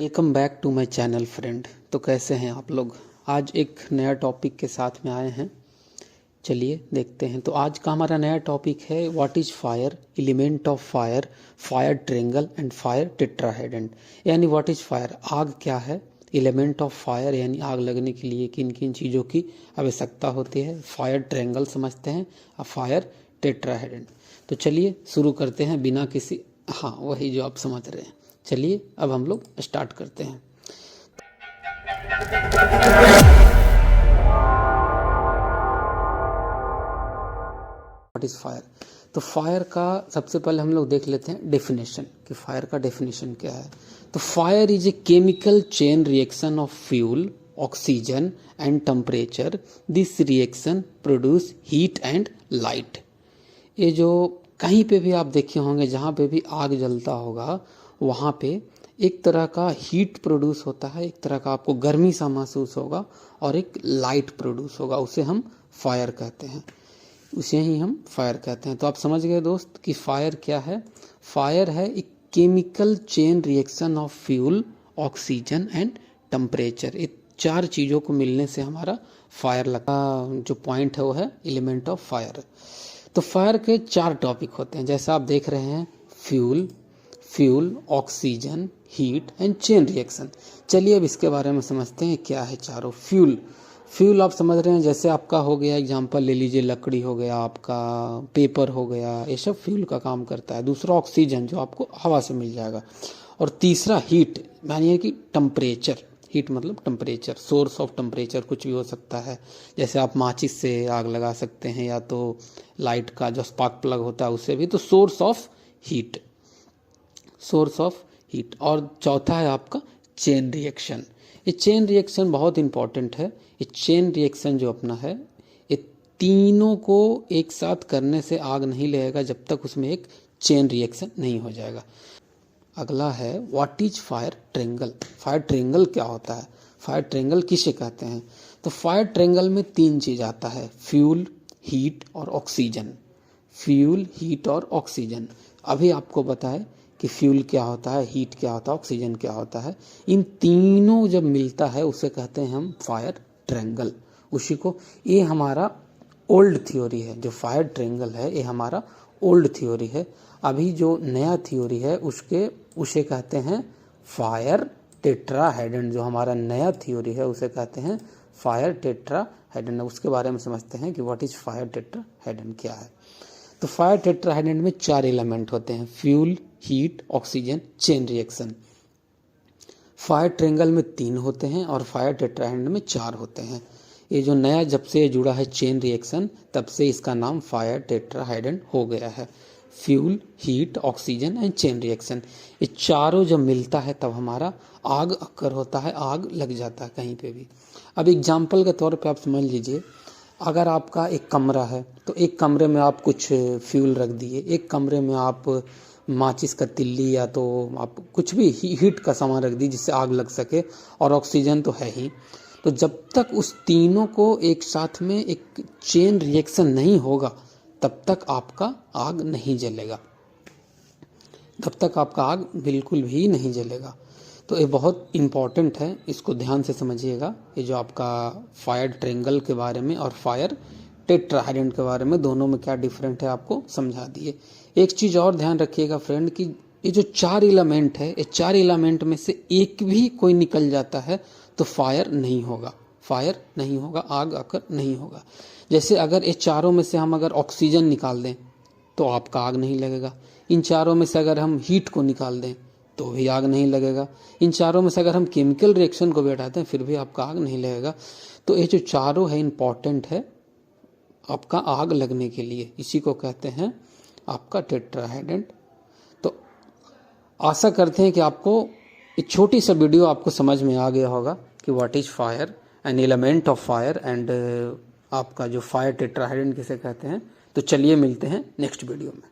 Welcome back to my channel friend. तो कैसे हैं आप लोग। आज एक नया टॉपिक के साथ में आए हैं। चलिए देखते हैं। तो आज का हमारा नया टॉपिक है what is fire, element of fire, fire triangle and fire tetrahedron. यानी व्हाट इज फायर, आग क्या है, एलिमेंट ऑफ फायर यानी आग लगने के लिए किन किन चीज़ों की आवश्यकता होती है, फायर ट्रायंगल समझते हैं और फायर टेट्राहेड्रन। तो चलिए शुरू करते हैं बिना किसी, हाँ वही जो आप समझ रहे हैं। चलिए अब हम लोग स्टार्ट करते हैं। What is fire. तो फायर का सबसे पहले हम लोग देख लेते हैं डेफिनेशन कि फायर का डेफिनेशन क्या है। तो fire is a chemical chain reaction of fuel, oxygen and temperature. This reaction produce heat and light. ये जो कहीं पे भी आप देखे होंगे, जहाँ पे भी आग जलता होगा वहाँ पे एक तरह का हीट प्रोड्यूस होता है, एक तरह का आपको गर्मी सा महसूस होगा और एक लाइट प्रोड्यूस होगा, उसे हम फायर कहते हैं, उसे ही हम फायर कहते हैं। तो आप समझ गए दोस्त कि फायर क्या है। फायर है एक chemical chain reaction of fuel, oxygen and temperature. ये चार चीज़ों को मिलने से हमारा फायर लगा। जो पॉइंट है वो है एलिमेंट ऑफ फायर। तो फायर के चार टॉपिक होते हैं, जैसा आप देख रहे हैं, fuel, oxygen, heat and chain reaction. चलिए अब इसके बारे में समझते हैं क्या है चारों। फ्यूल आप समझ रहे हैं, जैसे आपका हो गया एग्जांपल ले लीजिए, लकड़ी हो गया, आपका पेपर हो गया, ये सब फ्यूल का काम करता है। दूसरा ऑक्सीजन जो आपको हवा से मिल जाएगा, और तीसरा हीट यानी कि टेम्परेचर। हीट मतलब टेम्परेचर, सोर्स ऑफ टेम्परेचर कुछ भी हो सकता है। जैसे आप माचिस से आग लगा सकते हैं, या तो लाइट का जो स्पार्क प्लग होता है उससे भी। तो सोर्स ऑफ हीट। और चौथा है आपका चेन रिएक्शन। ये चेन रिएक्शन बहुत इंपॉर्टेंट है। ये चेन रिएक्शन जो अपना है, ये तीनों को एक साथ करने से आग नहीं लगेगा जब तक उसमें एक चेन रिएक्शन नहीं हो जाएगा। अगला है what is fire triangle. Fire triangle क्या होता है, फायर ट्रायंगल किसे कहते हैं। तो फायर ट्रायंगल में तीन चीज आता है, फ्यूल, हीट और ऑक्सीजन। फ्यूल, हीट और ऑक्सीजन। अभी आपको बताए कि फ्यूल क्या होता है, हीट क्या होता है, ऑक्सीजन क्या होता है। इन तीनों जब मिलता है उसे कहते हैं हम फायर ट्रायंगल। उसी को, ये हमारा ओल्ड थ्योरी है। जो फायर ट्रायंगल है ये हमारा ओल्ड थ्योरी है। अभी जो नया थ्योरी है उसे कहते हैं फायर टेट्राहेड्रन। जो हमारा नया थ्योरी है उसे कहते हैं फायर टेट्राहेड्रन। उसके बारे में समझते हैं कि व्हाट इज फायर टेट्राहेड्रन क्या है। तो फायर टेट्राहेड्रन में चार एलिमेंट होते हैं, fuel, heat, oxygen, chain reaction. Fire triangle में तीन होते हैं और फायर टेट्राहेड्रन में चार होते हैं। ये जो नया जब से जुड़ा है चेन रिएक्शन, तब से इसका नाम फायर टेट्राहेड्रन हो गया है। Fuel, heat, oxygen and chain reaction, ये चारों जब मिलता है तब हमारा आग अक्कर होता है, आग लग जाता है कहीं पे भी। अब एग्जाम्पल के तौर पे आप समझ लीजिए, अगर आपका एक कमरा है तो एक कमरे में आप कुछ फ्यूल रख दिए, एक कमरे में आप माचिस का तिल्ली या तो आप कुछ भी हीट का सामान रख दी जिससे आग लग सके, और ऑक्सीजन तो है ही। तो जब तक उस तीनों को एक साथ में एक चेन रिएक्शन नहीं होगा तब तक आपका आग नहीं जलेगा, तब तक आपका आग बिल्कुल भी नहीं जलेगा। तो ये बहुत इम्पॉर्टेंट है, इसको ध्यान से समझिएगा। ये जो आपका फायर ट्रायंगल के बारे में और फायर टेट्राहेड्रन के बारे में, दोनों में क्या डिफरेंट है आपको समझा दिए। एक चीज़ और ध्यान रखिएगा फ्रेंड कि ये जो चार एलिमेंट है, ये चार एलिमेंट में से एक भी कोई निकल जाता है तो फायर नहीं होगा, फायर नहीं होगा, आग आकर नहीं होगा। जैसे अगर ये चारों में से हम अगर ऑक्सीजन निकाल दें तो आपका आग नहीं लगेगा। इन चारों में से अगर हम हीट को निकाल दें तो भी आग नहीं लगेगा। इन चारों में से अगर हम केमिकल रिएक्शन को भी हटाते हैं फिर भी आपका आग नहीं लगेगा। तो ये जो चारों है इम्पॉर्टेंट है आपका आग लगने के लिए, इसी को कहते हैं आपका टेट्राहेड्रन। तो आशा करते हैं कि आपको एक छोटी सा वीडियो आपको समझ में आ गया होगा कि what is fire and element of fire and आपका जो फायर टेट्राहेड्रन किसे कहते हैं। तो चलिए मिलते हैं नेक्स्ट वीडियो में।